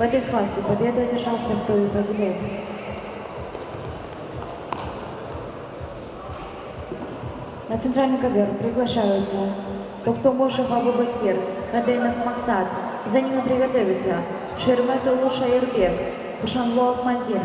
этой схватке победу одержал Фруктуев Адилет. На центральный ковер приглашаются Токтомушев Абубакир, Хадейнов Максат. За ними приготовиться Шерметулу Шаирбек, Пушанло Акмальдин.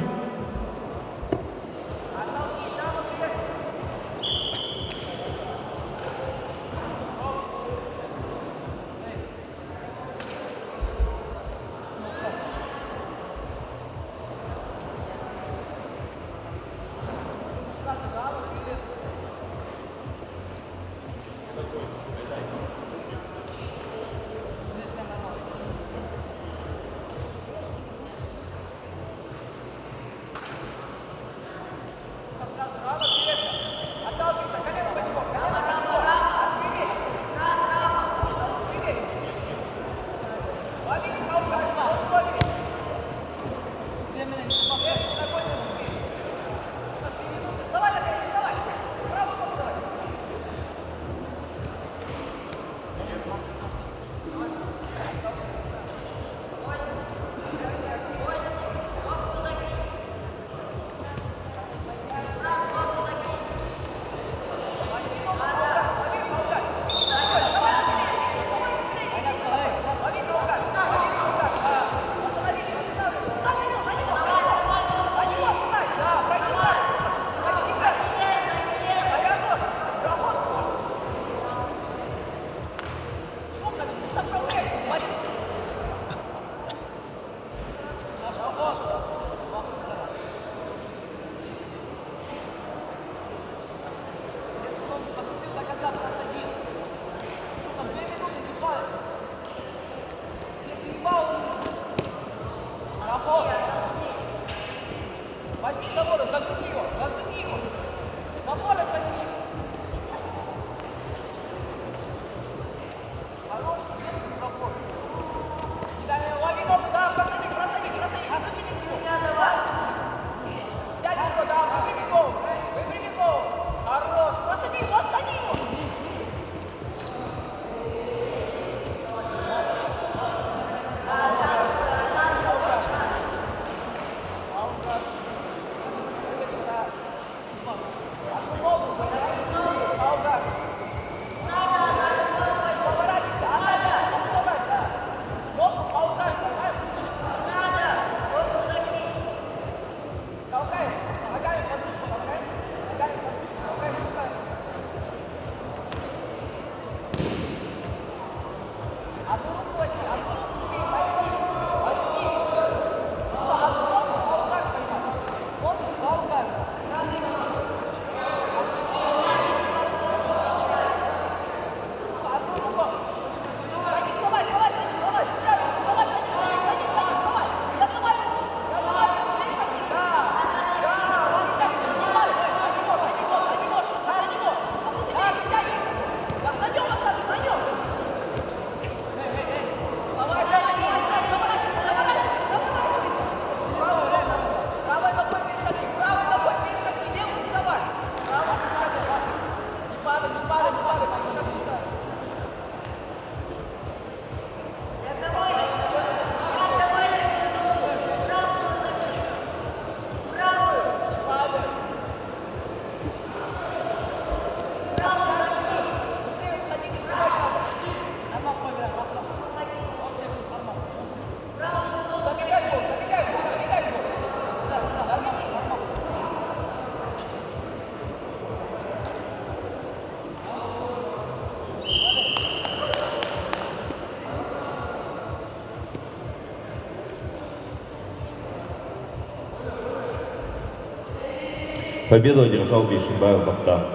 Победу одержал Бейшимбаев Бахтар.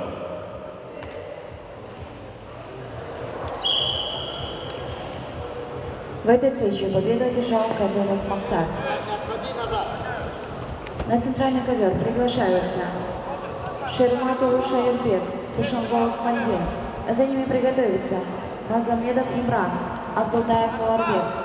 В этой встрече победу одержал Каденов Максат. На центральный ковер приглашаются Шерматулу Шаирбек, Пушанло Акмальдин. За ними приготовиться Магомедов Имран, Абдулдаев Каларбек.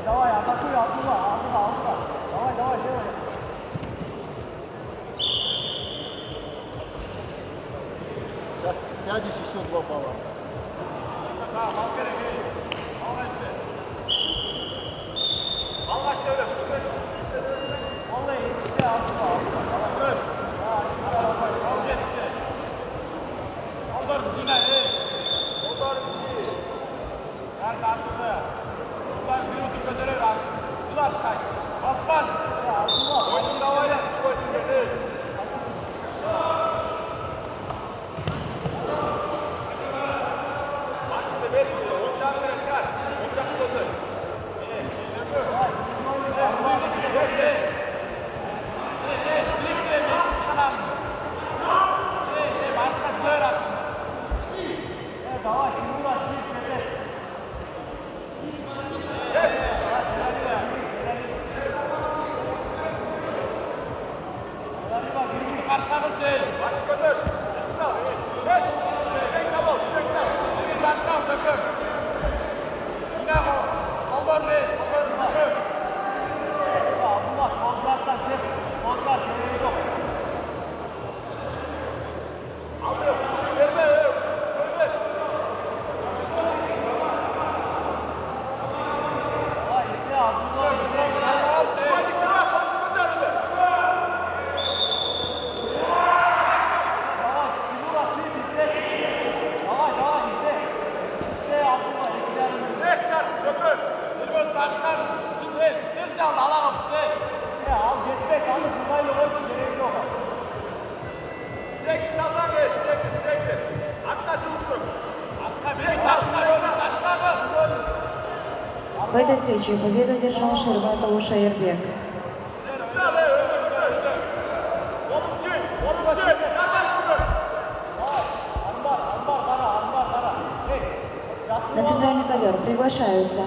Давай, атакуй, Абдулла. Давай, делай. Сейчас сядешь, еще 2 балла. Vallahi işte Abdullah. Давай, Тимура, Abdullah, kozlardan çek. Kozlar, gereği yok. Vay işte Abdullah. Yavaş, Timur atayım izle. Yavaş izle. İşte Abdullah, Ya al geçmek, alın kızayla olsun, gereği yok. В этой встрече победу одержал Шерматов Шаербек. На центральный ковер приглашаются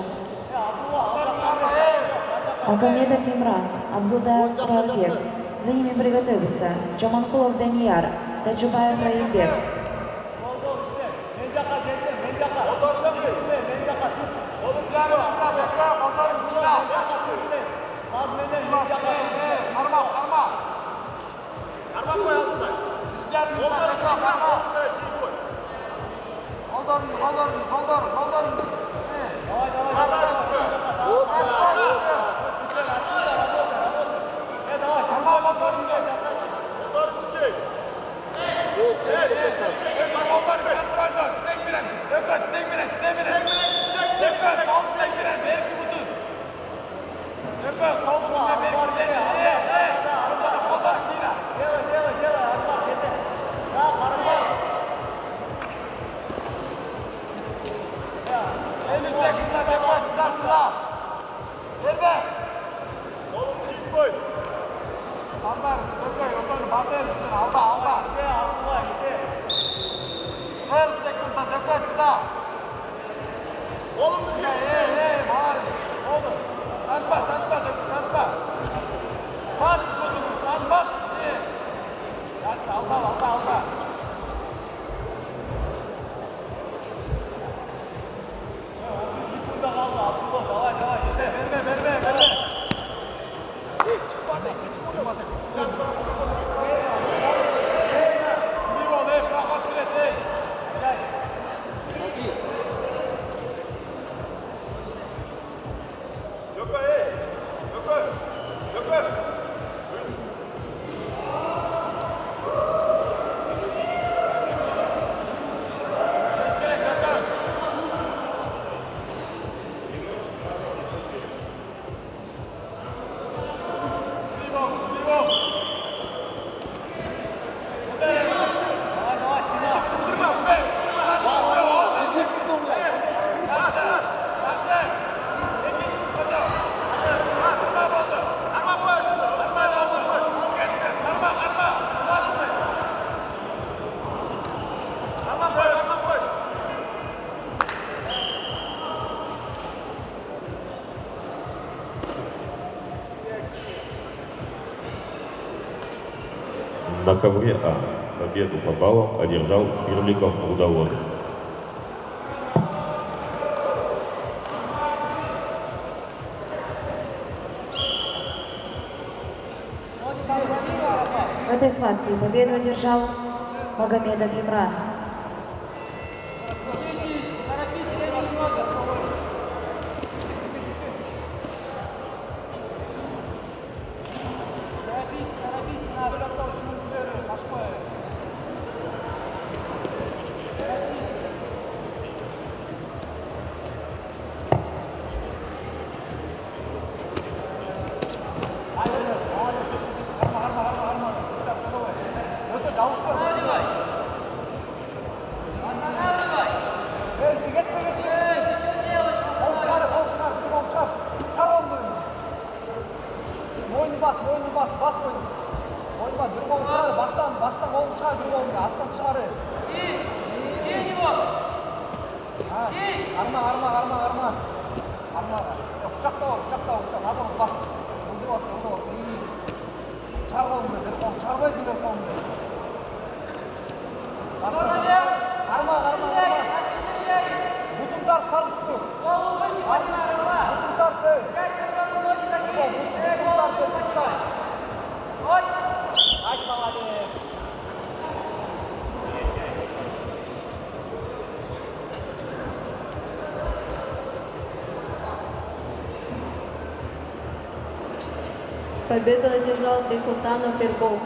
Магомедов Имран, Абдулдаев Куралбек. За ними приготовятся Джаманкулов Данияр, Таджубаев Раимбек. Oldu işte. Mencaka gelsin, mencaka. Mencaka tut. Nazmeden mencaka. Делай, Армар, yeter. Daha karışma. İşte Abdullah, işte. Burada kaldı Abdullah, davay, yeter. Давай, Стимар. На ковре А. Победу по баллам одержал Ирликов Удовод. В этой схватке победу одержал Магомедов Имран. Победу одержал Бексултанов Берков.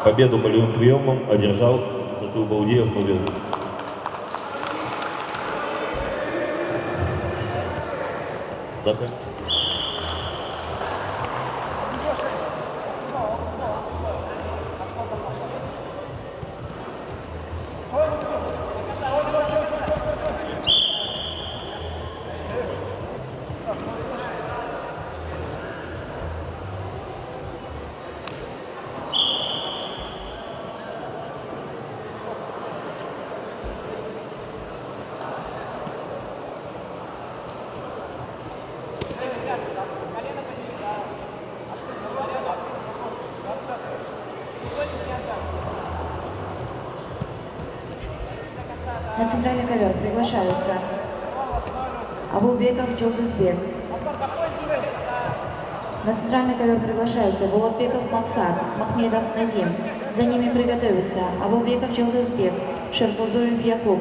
Победу болевым приемом одержал Затулбалдиев Павел. Дата. На центральный ковер приглашаются Абулбеков Джолдызбек. На центральный ковер приглашаются Булатбеков Максар, Махмедов Назим. За ними приготовятся Абулбеков Джолдызбек, Шеркузуев Якуб.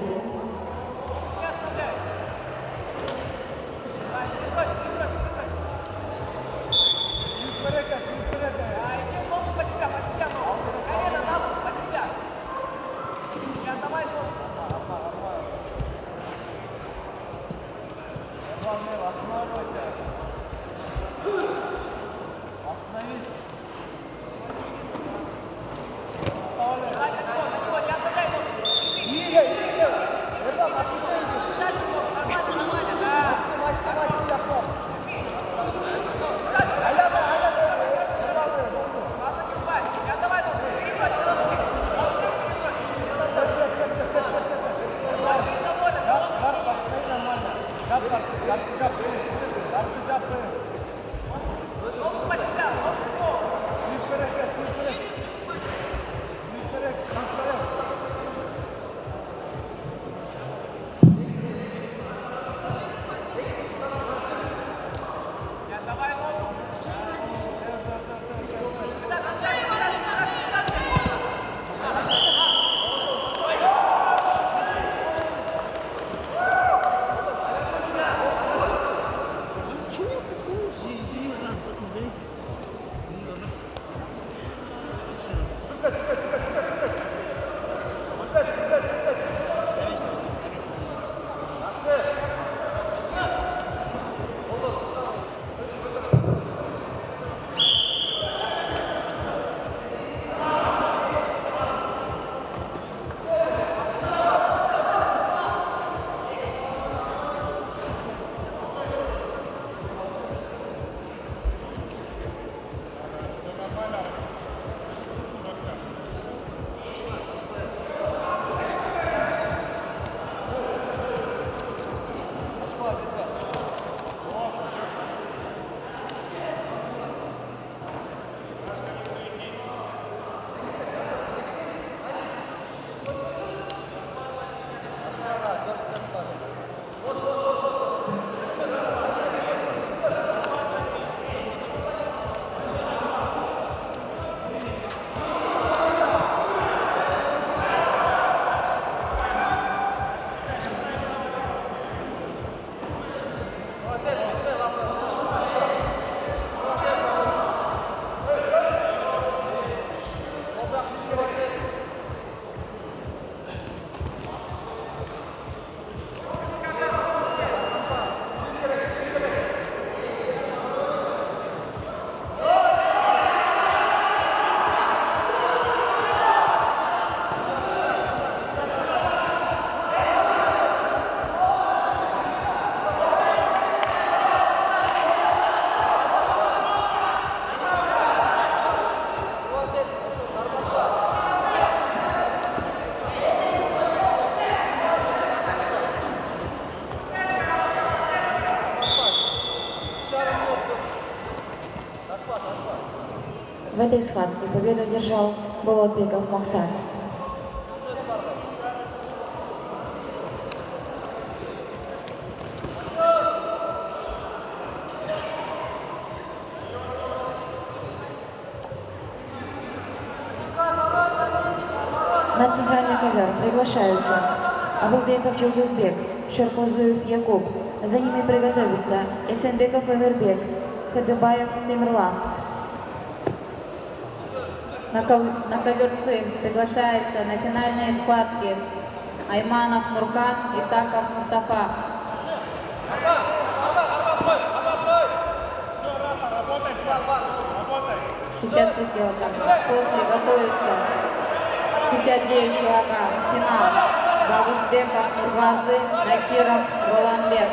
В этой схватке победу одержал Булатбеков Максар. На центральный ковер приглашаются Абулбеков Джолдызбек, Шеркузуев Якуб. За ними приготовятся Эсенбеков Эмирбек, Кадыбаев Темирлан. На коверцы приглашается на финальные схватки Айманов Нуркан, Исаков Мустафа. 63 килограмма. После готовится 69 килограмм. Финал. Галушбеков Нургазы, Насиров Роланбек.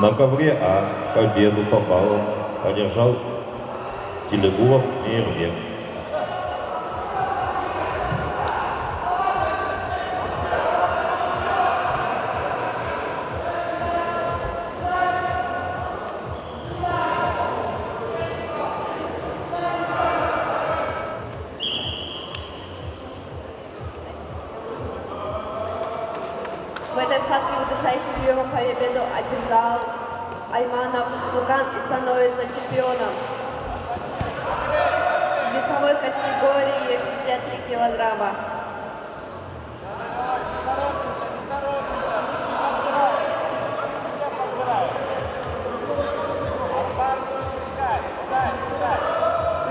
На ковре А победу по баллам одержал Телегулов Мейербек. В этой схватке удушающим приемом победу одержал Айманов Нуркан и становится чемпионом в весовой категории 63 килограмма.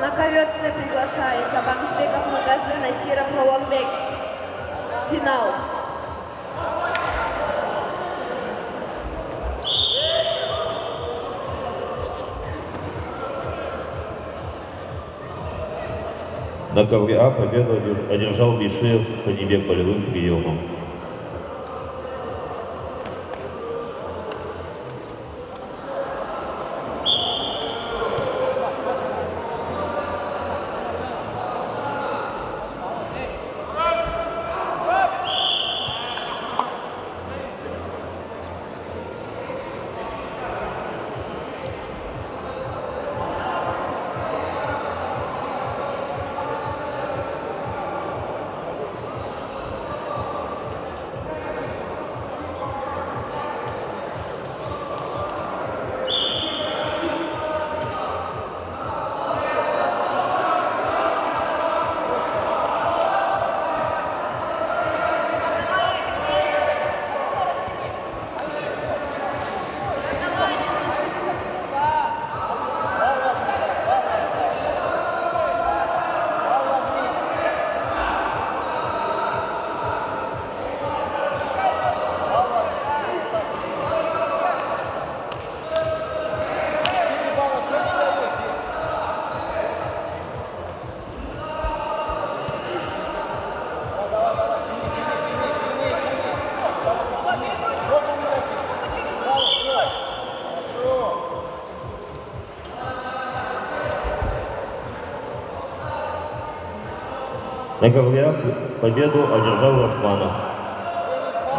На коверце приглашается Бангшбеков Нургазы, Насиров Роланбек. Финал. На ковре А победу одержал Бишиев Канибек болевым приемом. На ковре А победу одержал Рахманов.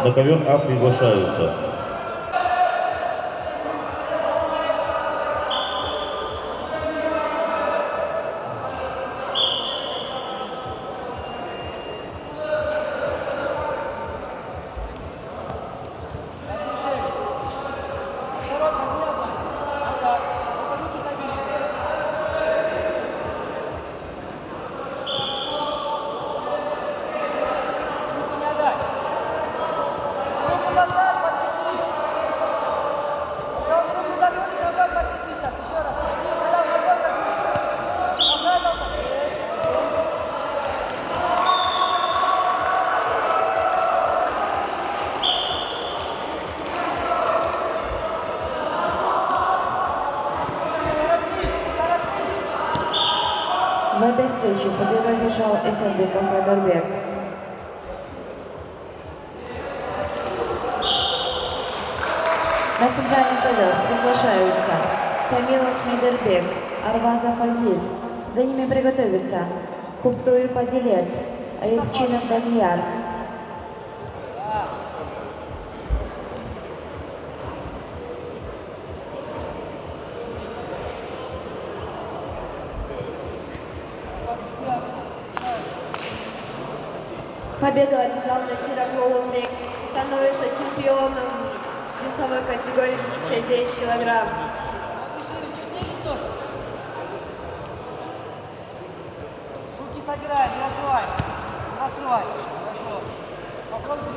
На ковер А приглашаются Ворот возьми одной. Вот так. Вот руки согнись. Руку не отдай. Руку назад подцепи. Он руку загнуть, назад подцепи сейчас. Еще раз. Назад, назад загнуть. Назад, назад. В этой встрече победу одержал Эсенбеков Айдарбек. На центральный ковер приглашаются Камил Ахмедербек, Арвазов Азиз. За ними приготовятся Куптуев Адилет, Аевчинов Данияр. Победу одержал Насиров Лоунбек и становится чемпионом весовой категории 69 килограмм. Руки собираем, не раскрывай. Не раскрывай. Хорошо. Попробуй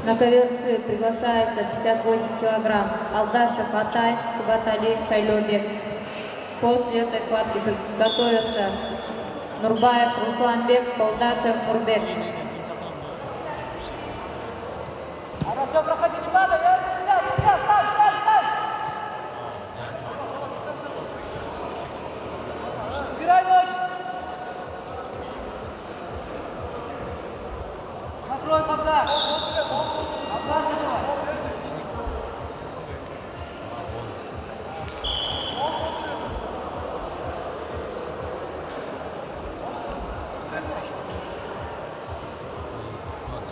На коверцы приглашается 58 килограмм Алдашев Атай, Тугатали Шайлобек. После этой схватки готовятся Нурбаев Русланбек, Полдашев Нурбек. А все, проходи, не надо, нельзя, нельзя, встань, встань, встань! Убирай ночь! Накрой Абдар! Абдар закрой!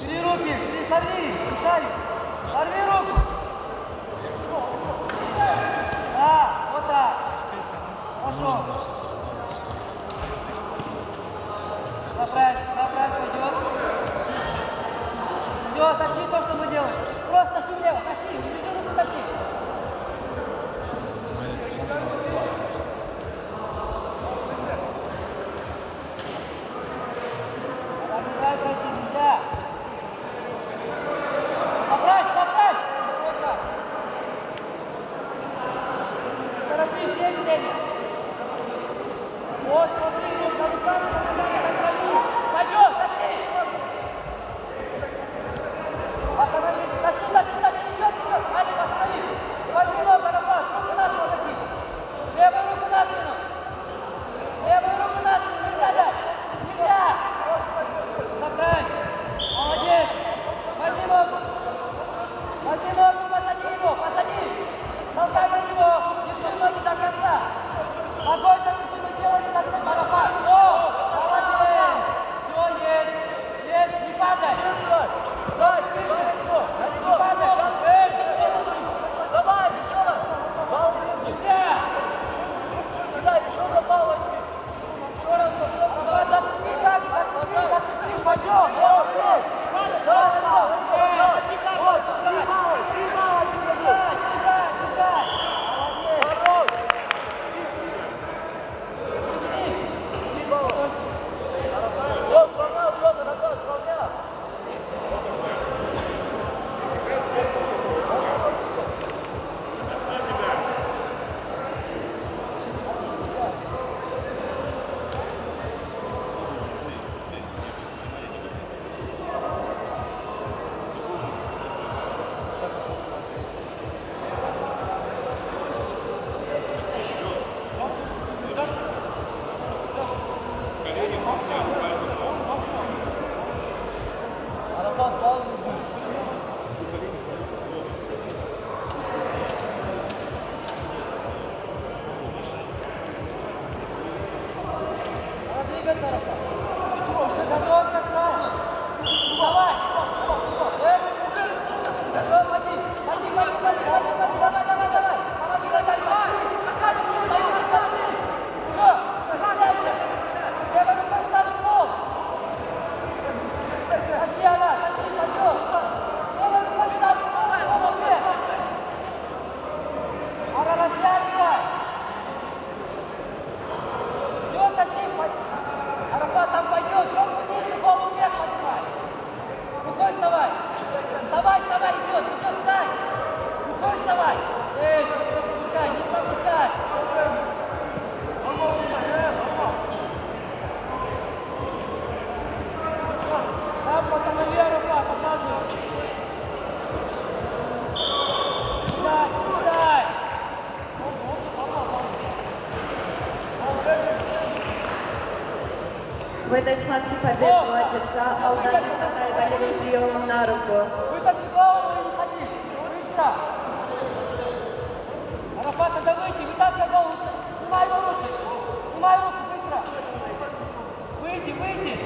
Бери руки, сорви, мешай! Сорви руку! Да, вот так! Хорошо! Направь пойдет! Все, тащи то, что мы делаем! Просто тащи влево, тащи! Держи руку, тащи! Обыграй пройти нельзя! Поправь, поправь! Торопись, есть время! Вот, смотри, за руками, контроли! Пойдет, тащи! Останови, тащи, идет! Аня, останови! этой схватке победу одержал Алдашев Хатай болевым приемом на руку. Вытащи голову и не ходи. Быстро. Арафат, надо выйти. Вытаскивай голову. Снимай его руки. Снимай руки быстро. Выйди, выйди.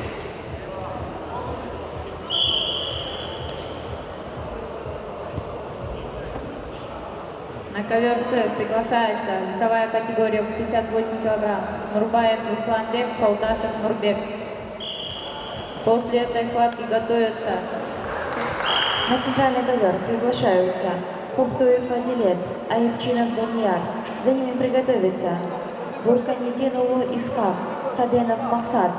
На ковер С приглашается весовая категория 58 кг. Нурбаев Русланбек, Халдашев Нурбек. После этой схватки готовятся На центральный ковер приглашаются Кухтуев Адилет, Аимчинов Данияр. За ними приготовиться Бурканидинову Искак, Каденов Максат.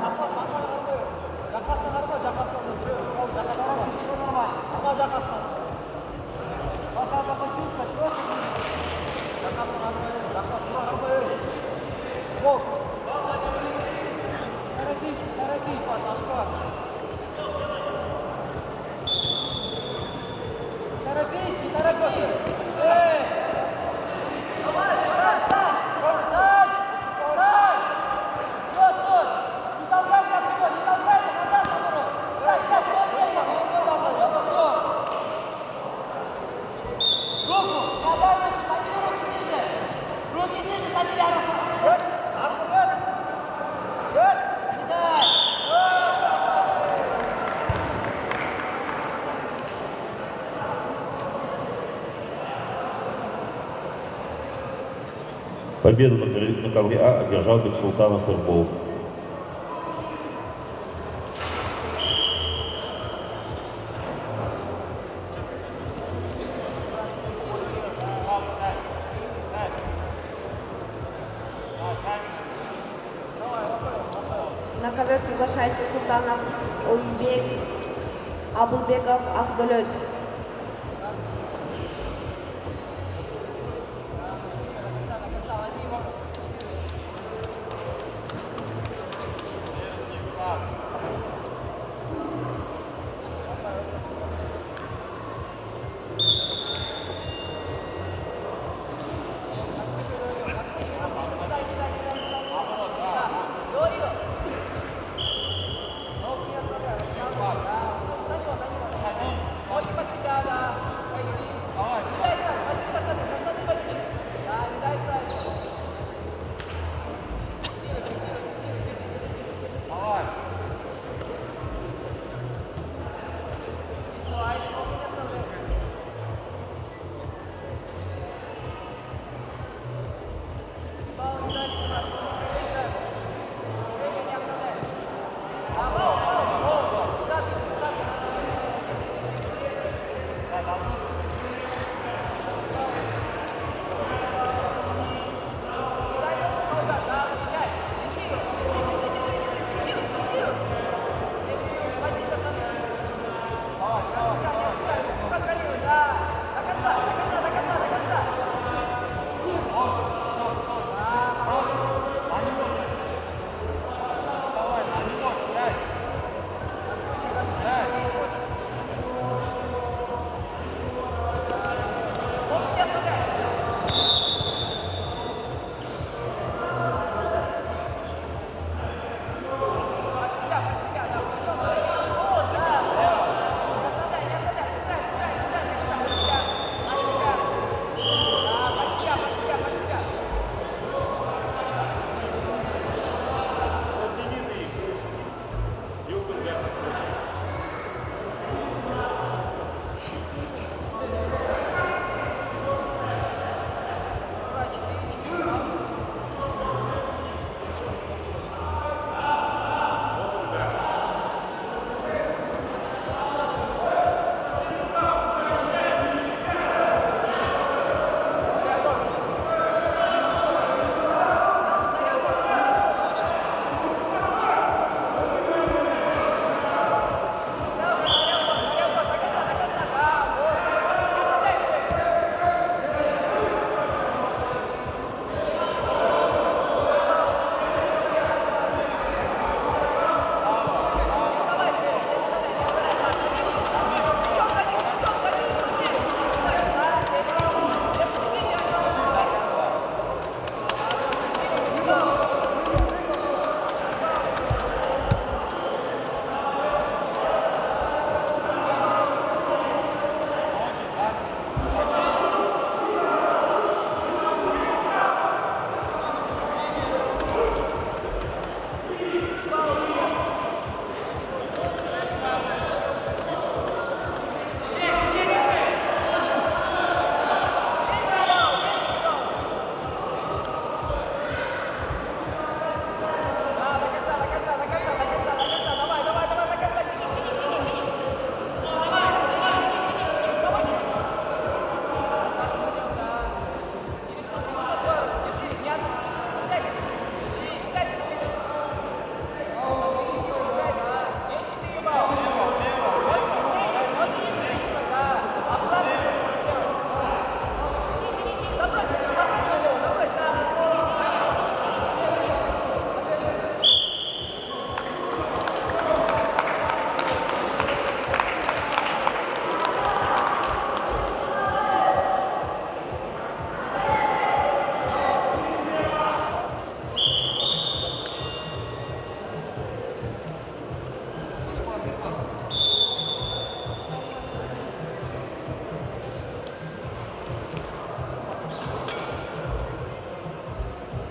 Торопись, не торопись. Эй! Давай, встань! Встань! Встань! Все, стой! Не толкайся от него, не толкайся, назад наоборот! Встань, сядь, вот здесь, вот все! Руку! Подай руку, собери руки ниже! Руки ниже, собери, Арафат! Лежать! Победу на ковре А одержал Бексултанов Эрбол. На ковер приглашается Султанов Уйбек, Абулбеков Ахдулет. Ноги подцепи.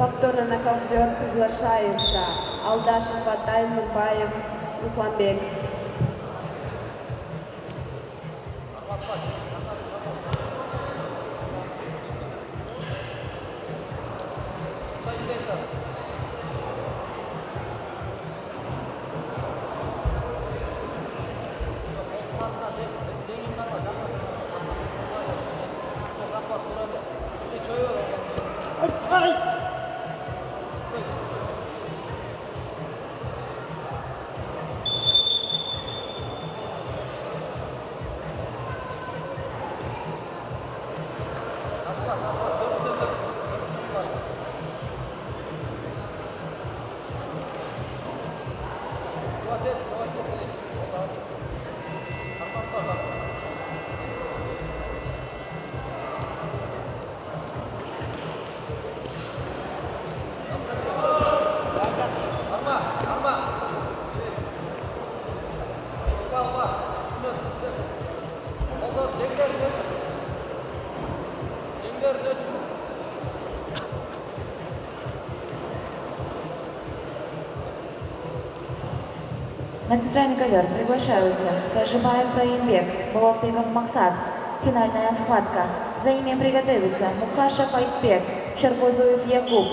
Повторно на ковер приглашаются Алдашев, Атай, Нурбаев, Русланбек. На центральный ковер приглашаются Тайжибаев Раимбек, Болотбеков Максат. Финальная схватка. За ими приготовиться Мукашев Айтбек, Шербозуев Якуб.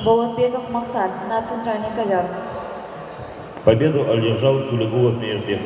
Болотбеков Максат на центральный ковер. Победу одержал Тулегулов Мейербек.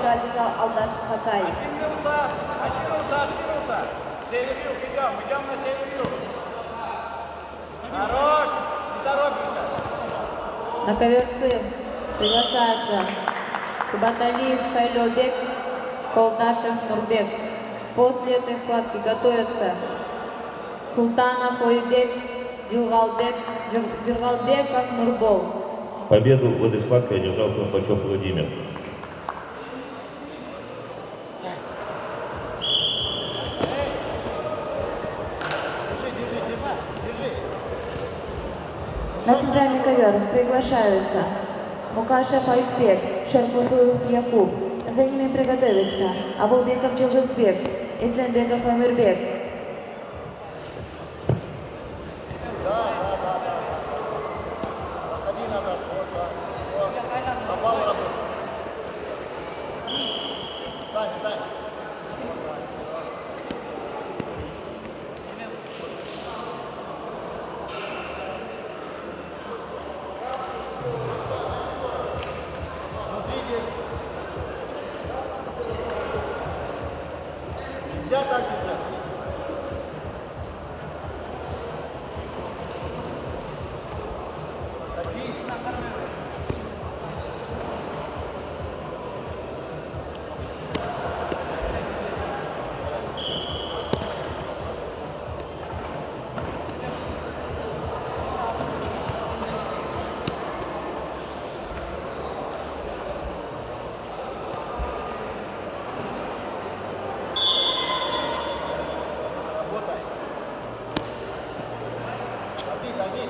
победу одержал Алдашев Хакаев. Один минута. Север-юг, идем на север-юг. Хорош, не торопимся. На ковер С приглашается Кабаталиев Шайлёбек, Колдашев Нурбек. После этой схватки готовятся Султанов Ойбек, Джиргалбеков Нурбол. Победу в этой схватке одержал Курпачев Владимир. На центральный ковер приглашаются Мукашев Айтбек, Шаркузуев Якуб. За ними приготовиться Абулбеков Джилдызбек, Исенбеков Амирбек. Проходи назад, вот так. Вот. На бал работай. Встань. Внутри здесь. Нельзя так держать. Садись. Работай. Дави.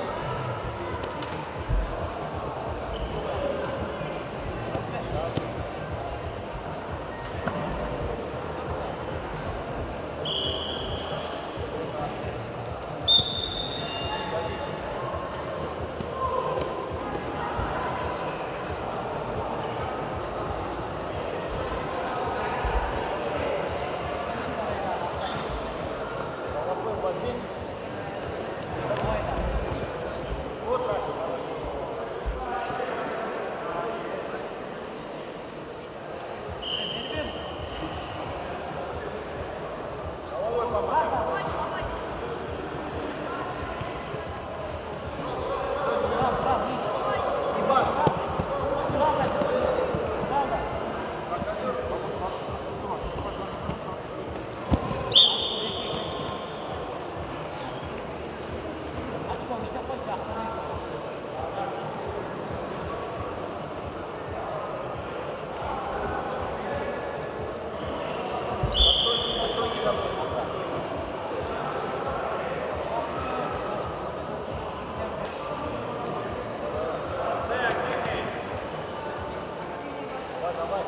Головой возьми. Вот так. Головой помогай. Иван. Давай.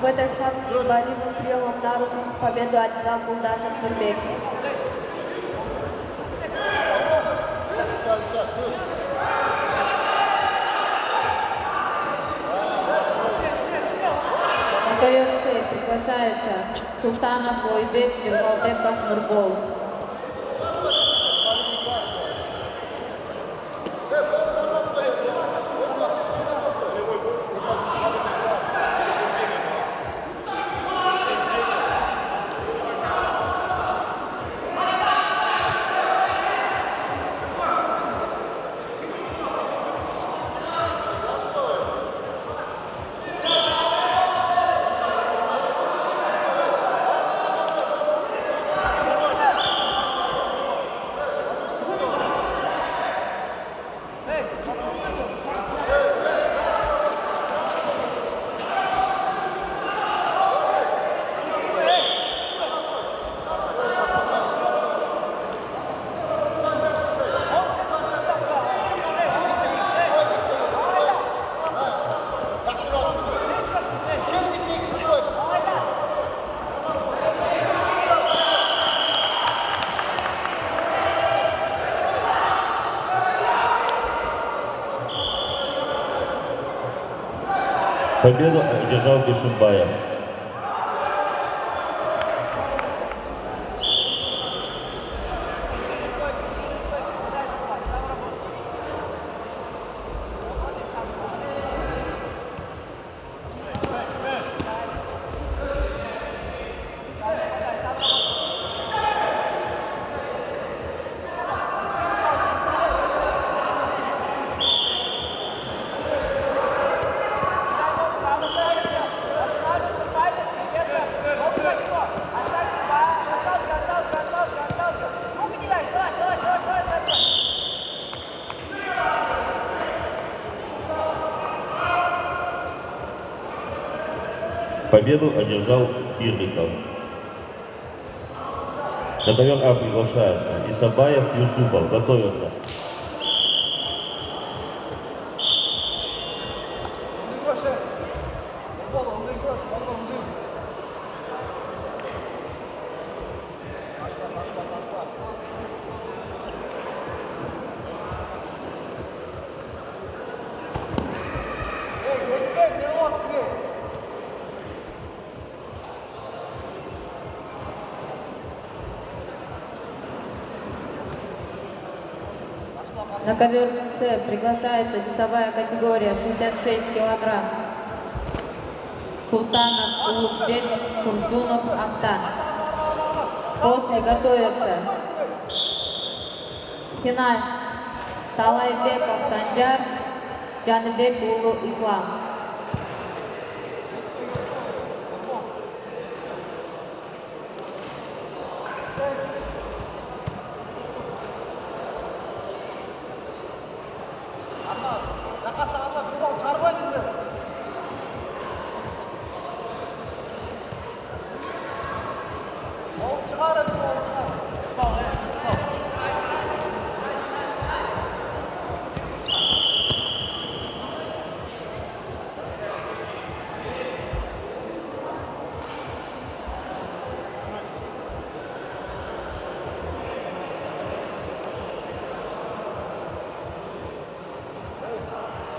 В этой схватке болевым приемом на руку победу одержал Кулдашев Нурбек. На ковер С приглашается Султанов Лойбек, Джергалбеков Нурбол. Победу одержал Бишимбаев. Победу одержал Бирников. На ковер А приглашается Исабаев, Юсупов. Готовятся. На ковер С приглашается весовая категория 66 килограмм. Султанов Улугбек, Турсунов Ахтан. После готовятся финал Талайбеков Санджар, Джаныбек Улу Ислам.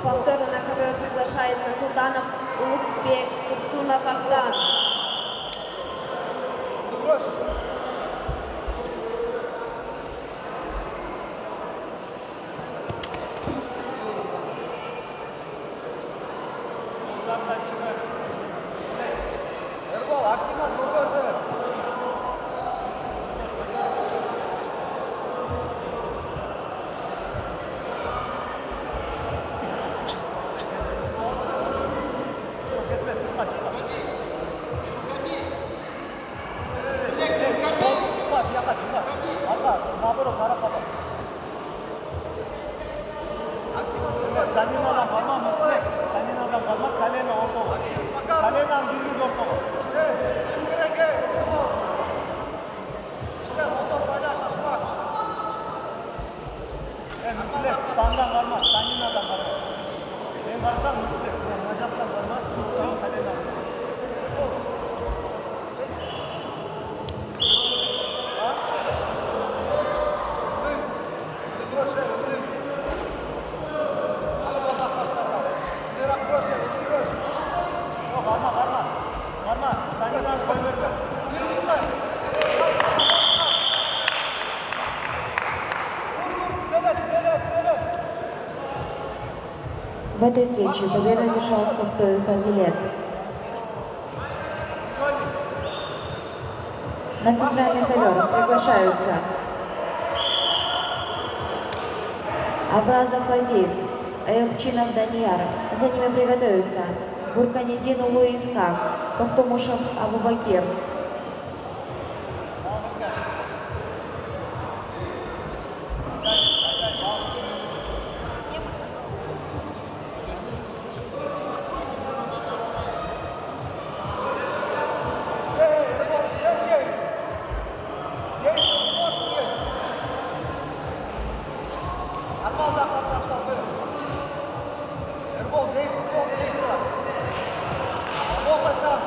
Повторно на ковер приглашается Султанов Улугбек, Турсунов Ахтан. Staminadan parmak mutlu. Staminadan parmak kalenin orta olur. Kalenin düzgün orta olur. В этой встрече победу одержал Коктоев Адилет. На центральный ковер приглашаются Абразов Азиз, Аелчинов Данияр. За ними приготовятся Бурканидин Улу Исхак, Коктумушев Абубакир. Эрбол, действуй, действуй. Работай сам.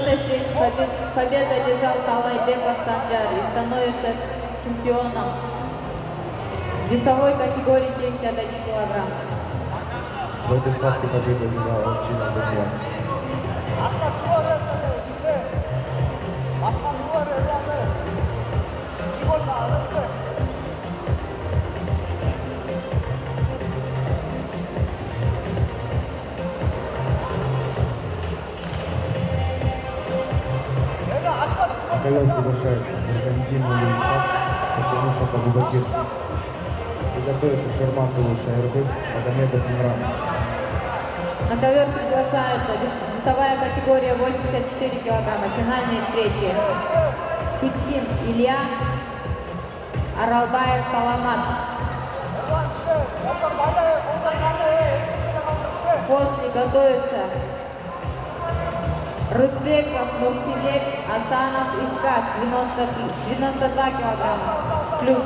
этой встрече победу одержал Талайбеков Санджар и становится чемпионом весовой категории 71 килограмм. В этой схватке победу одержал Овчинов Даниил. Ковер приглашает Бурганидин Ильичев, Сатунушев Абубакир. Приготовится Шерматову Шаербек, Магомедов Имран. На ковер приглашаются весовая категория 84 килограмма. Финальные встречи. Хиксин Илья, Аралбаев Саламат. После готовится Рызбеков Нуртилек, Асанов Искак, 92 килограмма. Плюс.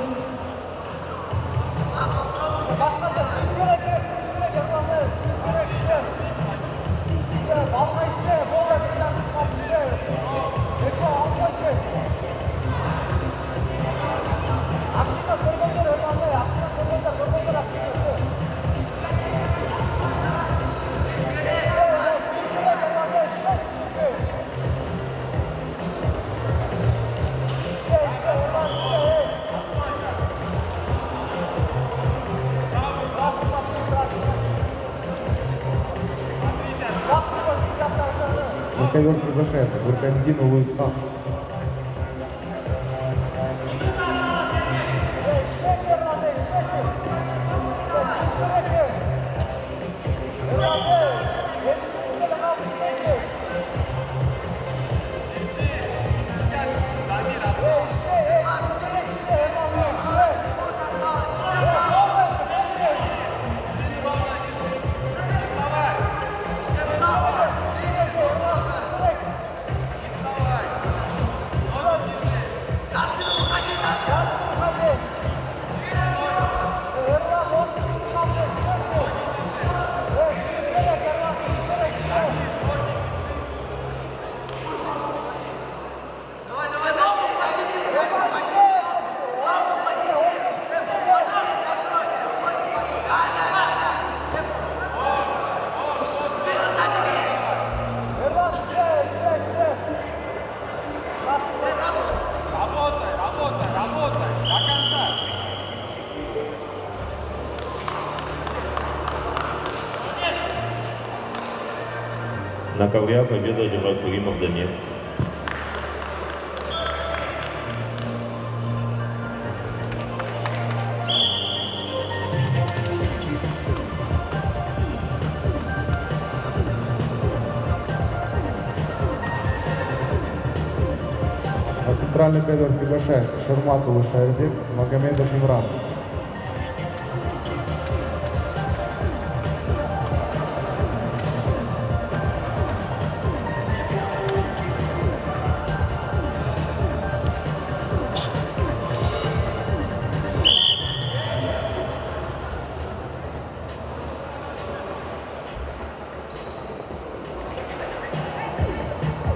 На ковер приглашается Бурганидин Ильичев. На ковре победу одержал Куримов Дамир. На центральный ковер приглашается Шерматову Шаербек, Магомедов Имран.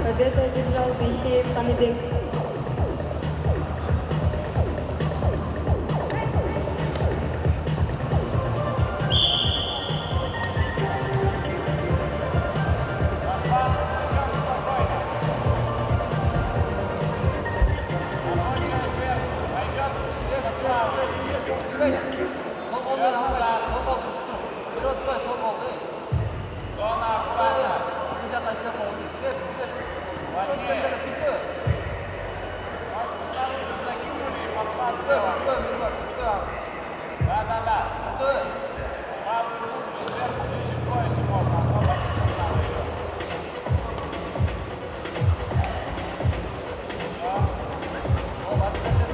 Победу одержал Бейшеев Ханыбек.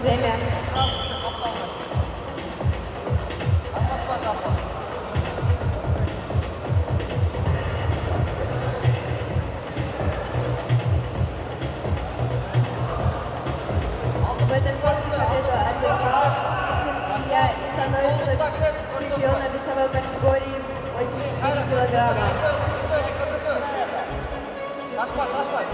Время. В этой схватке победу одержал Хиксин Илья и становится чемпионом весовой категории 84 килограмма. Сашпай.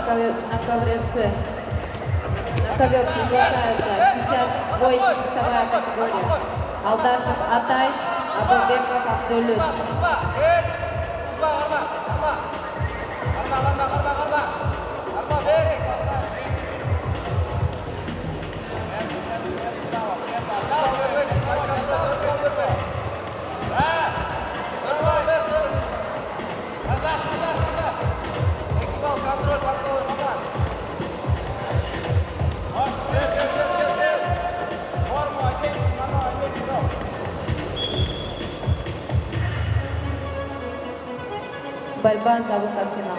ковре С. На ковер приглашаются 58 весовая категория. Алдашев Атай, Абылбеков Абдулют. Борьба за выход в финал.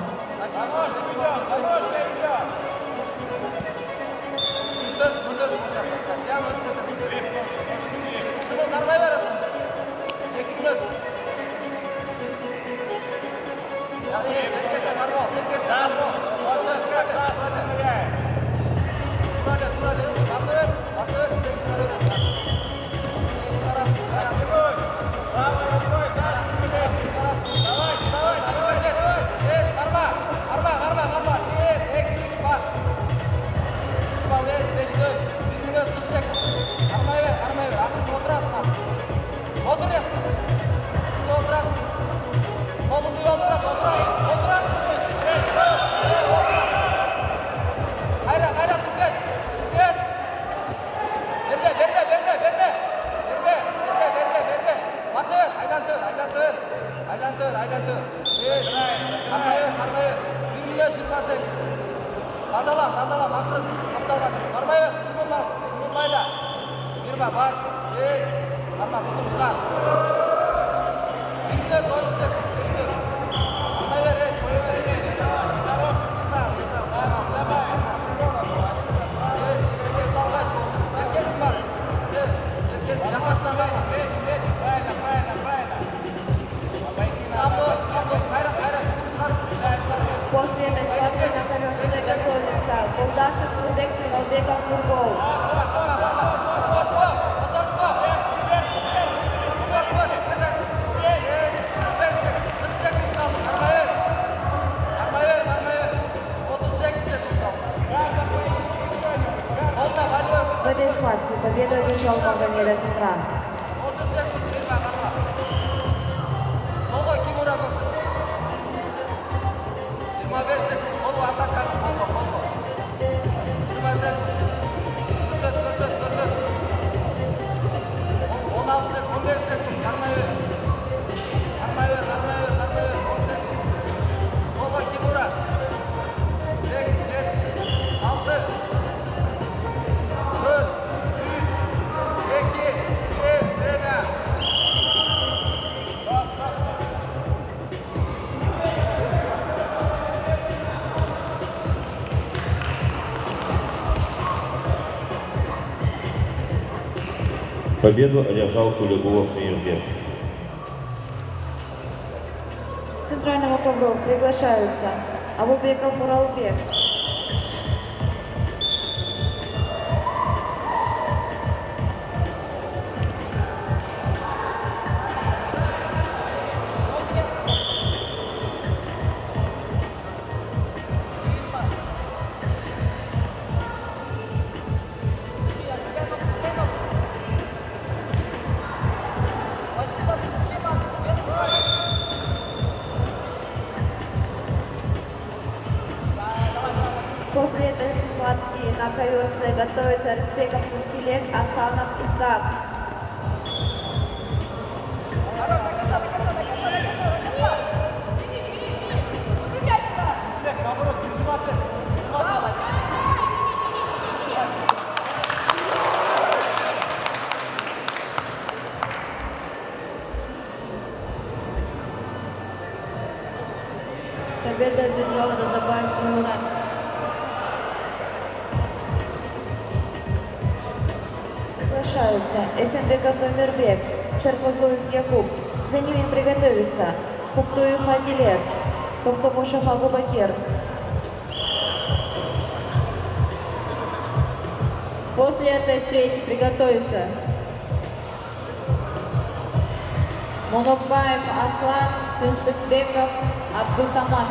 После этой схватки на ковер готовится Булдашев Турбек Чемалбеков Нургол. В этой схватке победу одержал Магомедов Имран. Победу одержал Кулигулов Мирбек. К центральному ковру приглашаются Абылбеков Уралбек, После этой схватки на ковер С готовится Респеков Муртилек, Асанов Искак. Победу одержал Разабаев Мурат. приглашаются Эсенбеков Эмирбек, Шаркозуев Якуб. За ними приготовиться Хуктуев Адилет, Токтомушев Абубакир. После этой встречи приготовиться Мунукбаев Аслан, Тыншыкбеков Абдусамат.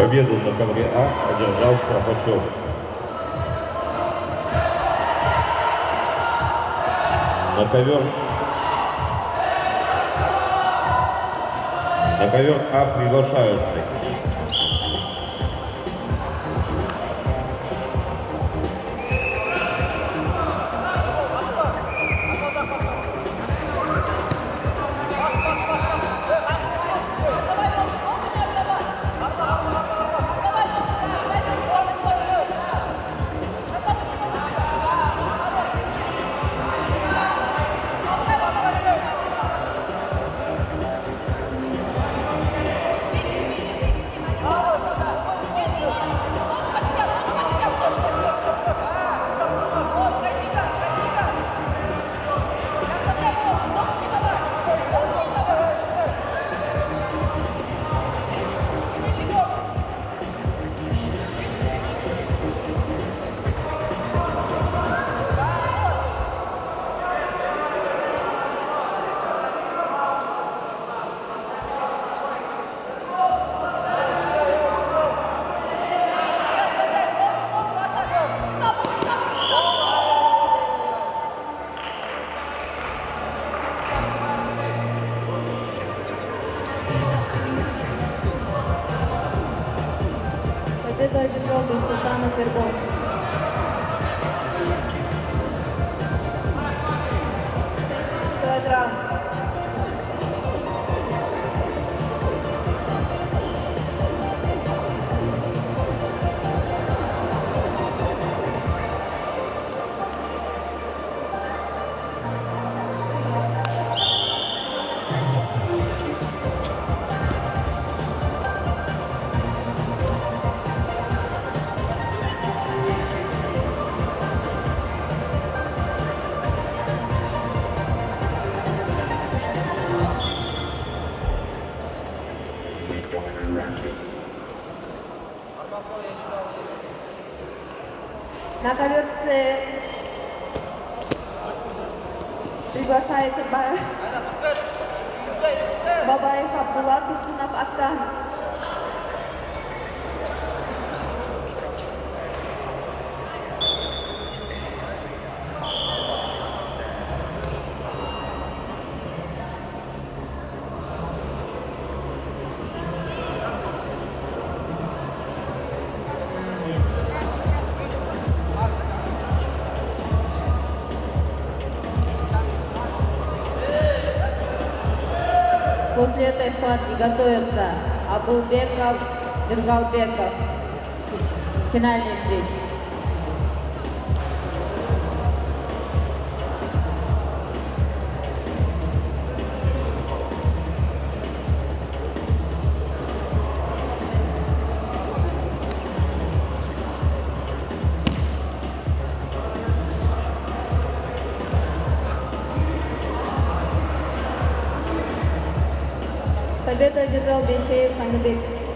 Победу на ковре А одержал Пропачев. На ковер А приглашаются Победу одержал Байсултанов Эргон. Килограмм. На ковер С приглашается Бабаев Абдулла, Турсунов Актан. После этой схватки готовятся Абулбеков, Джергалбеков. Финальные встречи. Победу одержал Бейшеев Ханыбек.